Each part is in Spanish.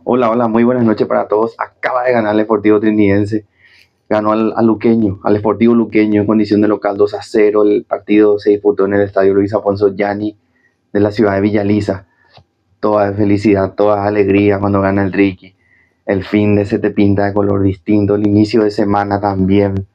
Hola, hola, muy buenas noches para todos. Acaba de ganar el Sportivo Trinidense. Ganó al Luqueño, al Sportivo Luqueño en condición de local 2-0. El partido se disputó en el estadio Luis Afonso Llani de la ciudad de Villaliza. Toda felicidad, toda alegría cuando gana el Ricky. El fin de se te pinta de color distinto. El inicio de semana también.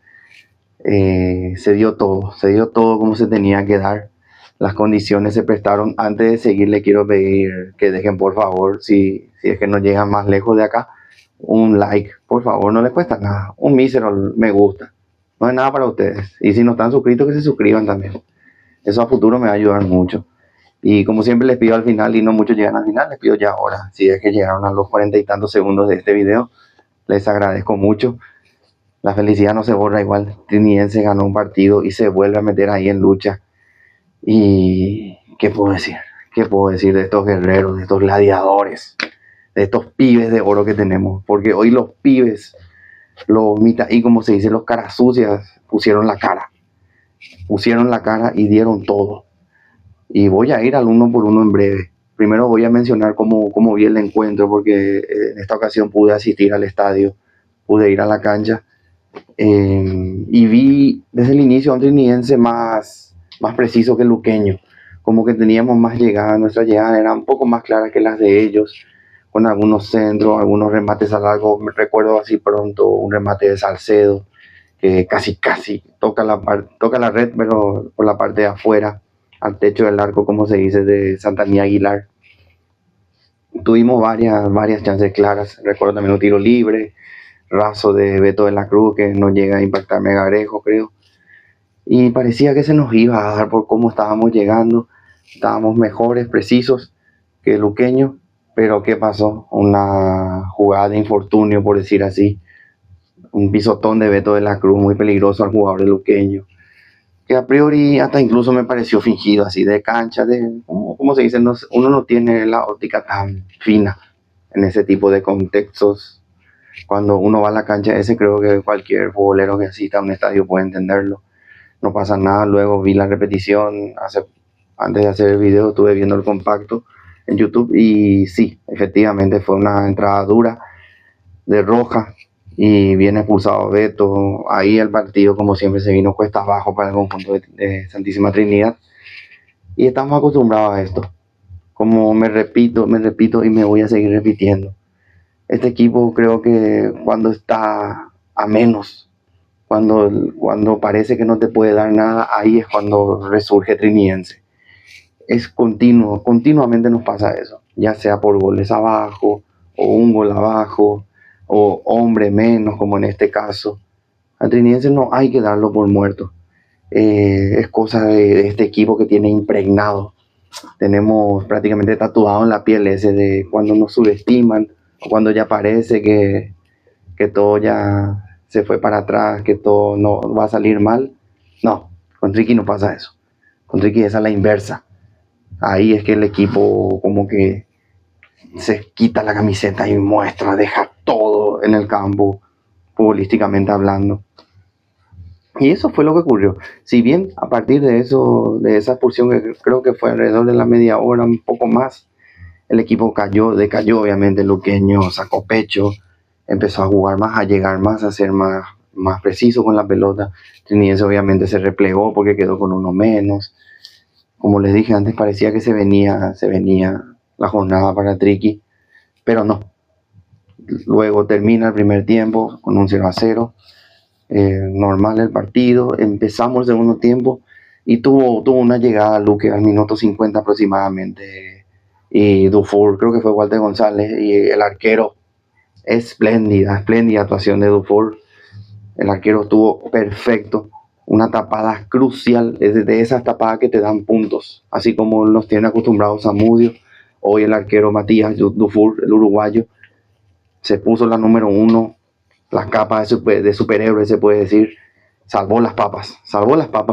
Se dio todo como se tenía que dar. Las condiciones se prestaron. Antes de seguir, le quiero pedir que dejen, por favor, si es que no llegan más lejos de acá, un like, por favor, no les cuesta nada. Un mísero me gusta. No es nada para ustedes. Y si no están suscritos, que se suscriban también. Eso a futuro me va a ayudar mucho. Y como siempre les pido al final, y no muchos llegan al final, les pido ya ahora. Si es que llegaron a los 40 y tantos segundos de este video, les agradezco mucho. La felicidad no se borra igual. Trinidense ganó un partido y se vuelve a meter ahí en lucha. ¿Y qué puedo decir? ¿Qué puedo decir de estos guerreros, de estos gladiadores, de estos pibes de oro que tenemos? Porque hoy los pibes, los y como se dice, los caras sucias, pusieron la cara. Pusieron la cara y dieron todo. Y voy a ir al uno por uno en breve. Primero voy a mencionar cómo vi el encuentro, porque en esta ocasión pude asistir al estadio, pude ir a la cancha. Y vi desde el inicio a un trinidense más preciso que el luqueño, como que teníamos más llegada, nuestras llegadas eran un poco más claras que las de ellos, con algunos centros, algunos remates a largo. Me recuerdo así pronto un remate de Salcedo, que casi toca la red, pero por la parte de afuera, al techo del arco, como se dice, de Santanía Aguilar. Tuvimos varias chances claras. Recuerdo también un tiro libre raso de Beto de la Cruz que no llega a impactar Megarejo, creo. Y parecía que se nos iba a dar por cómo estábamos llegando. Estábamos mejores, precisos que el luqueño. Pero ¿qué pasó? Una jugada de infortunio, por decir así. Un pisotón de Beto de la Cruz muy peligroso al jugador de luqueño. Que a priori hasta incluso me pareció fingido, así de cancha, ¿cómo se dice? No, uno no tiene la óptica tan fina en ese tipo de contextos. Cuando uno va a la cancha ese, creo que cualquier futbolero que asista a un estadio puede entenderlo. No pasa nada. Luego vi la repetición, antes de hacer el video estuve viendo el compacto en YouTube y sí, efectivamente fue una entrada dura de roja y bien expulsado Beto. Ahí el partido, como siempre, se vino cuesta abajo para el conjunto de Santísima Trinidad y estamos acostumbrados a esto. Como me repito y me voy a seguir repitiendo. Este equipo creo que cuando está a menos, cuando parece que no te puede dar nada, ahí es cuando resurge Trinidense. Es continuamente nos pasa eso, ya sea por goles abajo, o un gol abajo, o hombre menos, como en este caso. A Trinidense no hay que darlo por muerto. Es cosa de este equipo que tiene impregnado. Tenemos prácticamente tatuado en la piel ese de cuando nos subestiman, o cuando ya parece que todo ya se fue para atrás, que todo no va a salir mal. No, con Ricky no pasa eso. Con Ricky es a la inversa. Ahí es que el equipo como que se quita la camiseta y muestra, deja todo en el campo, futbolísticamente hablando. Y eso fue lo que ocurrió. Si bien a partir de eso, de esa expulsión que creo que fue alrededor de la media hora, un poco más, el equipo decayó obviamente. El luqueño sacó pecho, empezó a jugar más, a llegar más, a ser más preciso con la pelota. Trinidense obviamente se replegó porque quedó con uno menos. Como les dije antes, parecía que se venía la jornada para Triqui, pero no. Luego termina el primer tiempo con un 0-0. Normal el partido. Empezamos el segundo tiempo y tuvo una llegada a Luque al minuto 50 aproximadamente. Y Dufour, creo que fue Walter González, y el arquero, espléndida actuación de Dufour. El arquero estuvo perfecto, una tapada crucial, es de esas tapadas que te dan puntos, así como nos tiene acostumbrados a Mudio. Hoy el arquero Matías Dufour, el uruguayo, se puso la número uno, la capa de superhéroe, se puede decir. Salvó las papas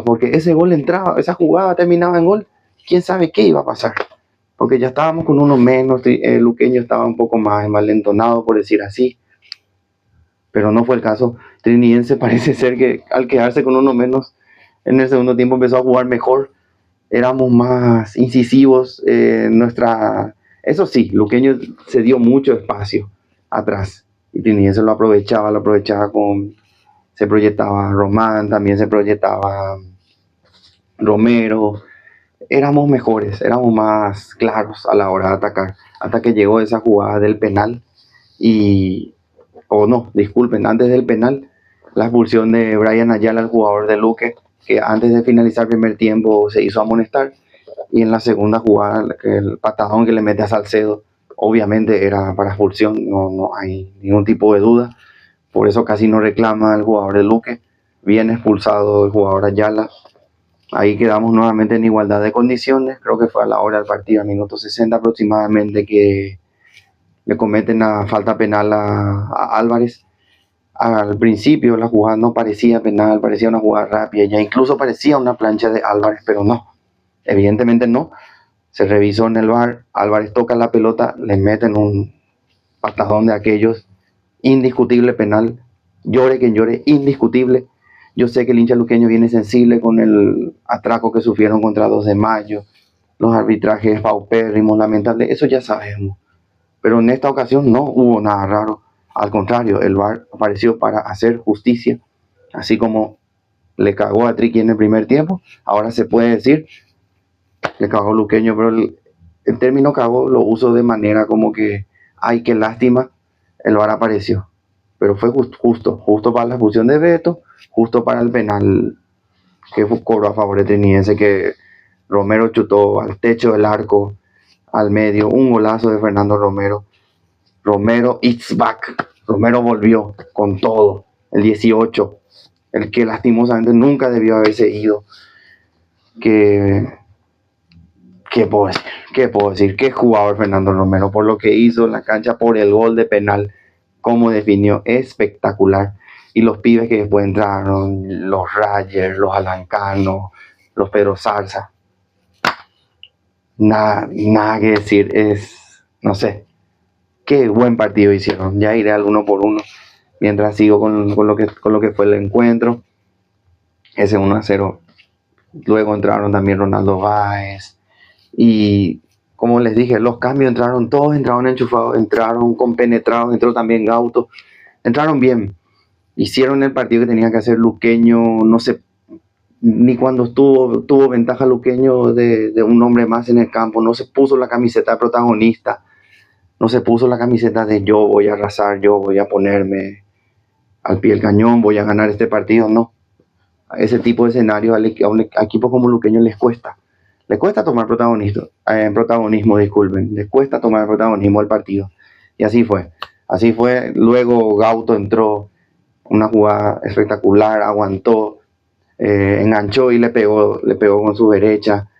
porque ese gol entraba, esa jugada terminaba en gol, quién sabe qué iba a pasar, porque ya estábamos con uno menos. El luqueño estaba un poco más envalentonado, por decir así, pero no fue el caso. Trinidense parece ser que al quedarse con uno menos en el segundo tiempo empezó a jugar mejor, éramos más incisivos, Eso sí, Luqueño se dio mucho espacio atrás. Y Trinidense lo aprovechaba se proyectaba Román, también se proyectaba Romero. Éramos mejores, éramos más claros a la hora de atacar. Hasta que llegó esa jugada del penal y, o no, disculpen, antes del penal, la expulsión de Brian Ayala, el jugador de Luque, que antes de finalizar el primer tiempo se hizo amonestar, y en la segunda jugada, el patadón que le mete a Salcedo, obviamente era para expulsión, no hay ningún tipo de duda, por eso casi no reclama el jugador de Luque, bien expulsado el jugador Ayala. Ahí quedamos nuevamente en igualdad de condiciones, creo que fue a la hora del partido, a minuto 60 aproximadamente, que le cometen la falta penal a Álvarez. Al principio la jugada no parecía penal, parecía una jugada rápida, ya incluso parecía una plancha de Álvarez, pero no, evidentemente no. Se revisó en el VAR, Álvarez toca la pelota, le meten un patadón de aquellos, indiscutible penal, llore quien llore, indiscutible. Yo sé que el hincha luqueño viene sensible con el atraco que sufrieron contra 2 de mayo, los arbitrajes paupérrimos, lamentables, eso ya sabemos. Pero en esta ocasión no hubo nada raro. Al contrario, el VAR apareció para hacer justicia, así como le cagó a Triqui en el primer tiempo. Ahora se puede decir, le cagó Luqueño, pero el término cagó lo uso de manera como que, ay, qué lástima, el VAR apareció. Pero fue justo para la expulsión de Beto, justo para el penal que cobró a favor de Trinidense, que Romero chutó al techo del arco, al medio, un golazo de Fernando Romero. Romero it's back. Romero volvió con todo. El 18. El que lastimosamente nunca debió haberse ido. ¿Qué puedo decir? ¿Qué puedo decir? ¿Qué jugador Fernando Romero? Por lo que hizo en la cancha, por el gol de penal. Cómo definió. Espectacular. Y los pibes que después entraron. Los Rayers, los Alancano, los Pedro Salsa. Nada que decir. No sé. Qué buen partido hicieron. Ya iré al uno por uno. Mientras sigo con lo que fue el encuentro. Ese 1-0. Luego entraron también Ronaldo Báez. Y como les dije, los cambios entraron todos, entraron enchufados, entraron compenetrados, entró también Gauto. Entraron bien. Hicieron el partido que tenía que hacer Luqueño. No sé, ni cuando tuvo ventaja Luqueño de un hombre más en el campo. No se puso la camiseta de protagonista. No se puso la camiseta de yo voy a arrasar, yo voy a ponerme al pie del cañón, voy a ganar este partido. No. A ese tipo de escenarios a un equipo como Luqueño les cuesta. Les cuesta tomar protagonismo, disculpen. Les cuesta tomar el protagonismo del partido. Y así fue. Así fue. Luego Gauto entró, una jugada espectacular, aguantó, enganchó y le pegó con su derecha.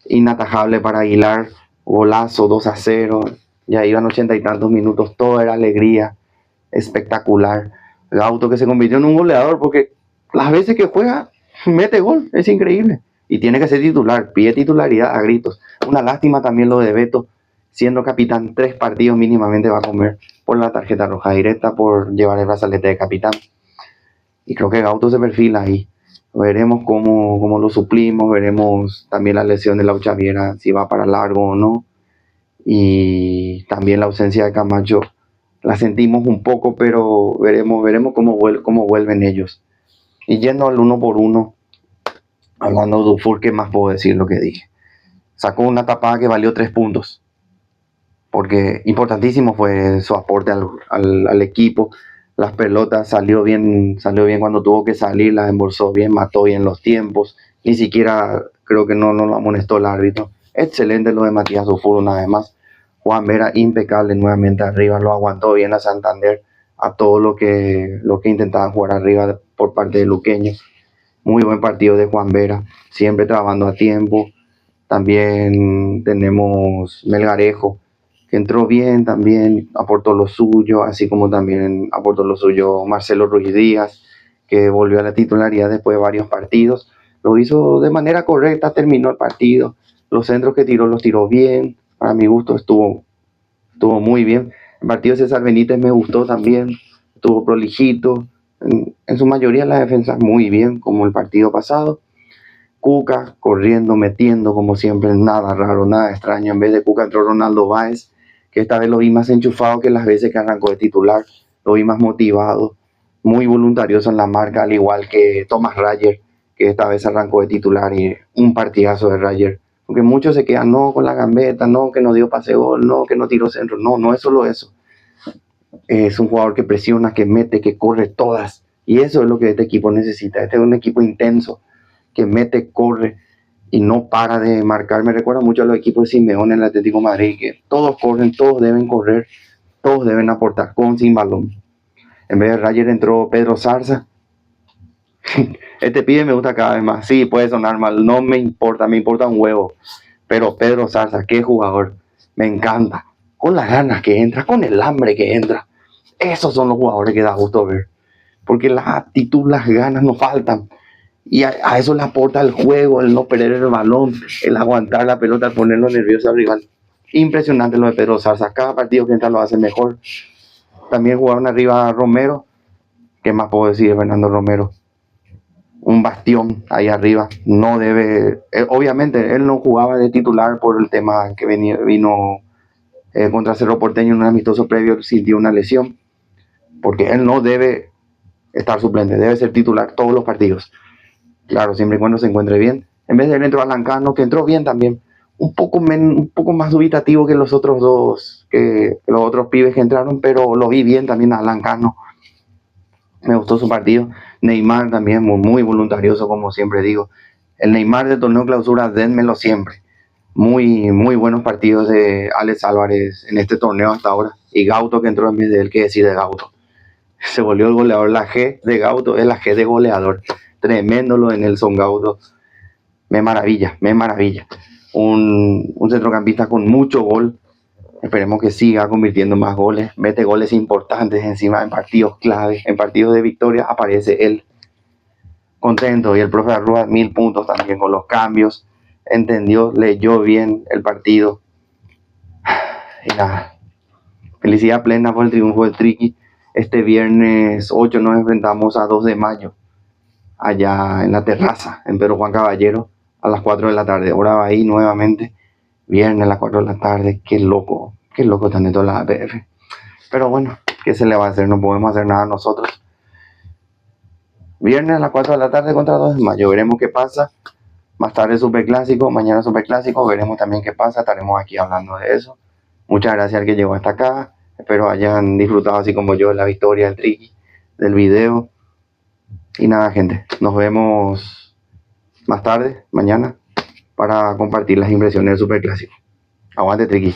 Inatajable para Aguilar. Golazo, 2-0. Ya iban 80 y tantos minutos, todo era alegría, espectacular. Gauto que se convirtió en un goleador porque las veces que juega, mete gol, es increíble. Y tiene que ser titular, pide titularidad a gritos. Una lástima también lo de Beto, siendo capitán, 3 partidos mínimamente va a comer por la tarjeta roja directa, por llevar el brazalete de capitán. Y creo que Gauto se perfila ahí. Veremos cómo lo suplimos, veremos también la lesión de Lau Chaviera, si va para largo o no. Y también la ausencia de Camacho la sentimos un poco, pero veremos cómo vuelven ellos. Y yendo al uno por uno, hablando de Dufour, ¿qué más puedo decir lo que dije? Sacó una tapada que valió 3 puntos, porque importantísimo fue su aporte al equipo. Las pelotas salió bien cuando tuvo que salir, las embolsó bien, mató bien los tiempos, ni siquiera creo que no lo amonestó el árbitro. Excelente lo de Matías Dufour una vez más. Juan Vera impecable nuevamente arriba, lo aguantó bien a Santander, a todo lo que intentaban jugar arriba por parte de Luqueño. Muy buen partido de Juan Vera, siempre trabajando a tiempo. También tenemos Melgarejo, que entró bien, también aportó lo suyo, así como también aportó lo suyo Marcelo Ruiz Díaz, que volvió a la titularidad después de varios partidos. Lo hizo de manera correcta, terminó el partido. Los centros que tiró los tiró bien. Para mi gusto estuvo muy bien. El partido de César Benítez me gustó también. Estuvo prolijito. En su mayoría las defensas muy bien, como el partido pasado. Cuca corriendo, metiendo como siempre, nada raro, nada extraño. En vez de Cuca entró Ronaldo Báez, que esta vez lo vi más enchufado que las veces que arrancó de titular, lo vi más motivado, muy voluntarioso en la marca, al igual que Thomas Rayer, que esta vez arrancó de titular y un partidazo de Rayer. Porque muchos se quedan, no, con la gambeta, no, que no dio pase gol, no, que no tiró centro. No, no es solo eso. Es un jugador que presiona, que mete, que corre todas. Y eso es lo que este equipo necesita. Este es un equipo intenso, que mete, corre y no para de marcar. Me recuerda mucho a los equipos de Simeone en el Atlético de Madrid, que todos corren, todos deben correr, todos deben aportar con sin balón. En vez de Rayer entró Pedro Zarza. Este pibe me gusta cada vez más. Sí, puede sonar mal, no me importa, me importa un huevo. Pero Pedro Zarza, qué jugador. Me encanta. Con las ganas que entra, con el hambre que entra. Esos son los jugadores que da gusto ver. Porque la actitud, las ganas no faltan. Y a eso le aporta el juego, el no perder el balón, el aguantar la pelota, el ponerlo nervioso al rival. Impresionante lo de Pedro Zarza. Cada partido que entra lo hace mejor. También jugaron arriba a Romero. ¿Qué más puedo decir de Fernando Romero? Un bastión ahí arriba. No debe. Obviamente, él no jugaba de titular por el tema que vino contra Cerro Porteño en un amistoso previo, sintió una lesión. Porque él no debe estar suplente, debe ser titular todos los partidos. Claro, siempre y cuando se encuentre bien. En vez de él entró Alan Cano, que entró bien también. Un poco más dubitativo que los otros dos, que los otros pibes que entraron, pero lo vi bien también a Alan Cano. Me gustó su partido. Neymar también, muy voluntarioso, como siempre digo. El Neymar del torneo clausura, denmelo siempre. Muy buenos partidos de Alex Álvarez en este torneo hasta ahora. Y Gauto, que entró en vez de él, ¿qué decir de Gauto? Se volvió el goleador. La G de Gauto es la G de goleador. Tremendo lo de Nelson Gauto. Me maravilla. Un centrocampista con mucho gol. Esperemos que siga convirtiendo más goles. Mete goles importantes encima en partidos clave. En partidos de victoria aparece él. Contento. Y el profe Arrua, 1000 puntos también con los cambios. Entendió, leyó bien el partido. Y nada. Felicidad plena por el triunfo del Triqui. Este viernes 8 nos enfrentamos a 2 de mayo. Allá en la terraza, en Pedro Juan Caballero, a las 4 de la tarde. Hora ahí nuevamente. Viernes a las 4 de la tarde. Qué loco están de todas las APF. Pero bueno, ¿qué se le va a hacer? No podemos hacer nada nosotros. Viernes a las 4 de la tarde contra 2 de mayo. Veremos qué pasa. Más tarde Superclásico, mañana Superclásico. Veremos también qué pasa. Estaremos aquí hablando de eso. Muchas gracias al que llegó hasta acá. Espero hayan disfrutado así como yo la victoria del Triqui, del video. Y nada, gente. Nos vemos más tarde, mañana, para compartir las impresiones del Superclásico. Aguante, Triqui.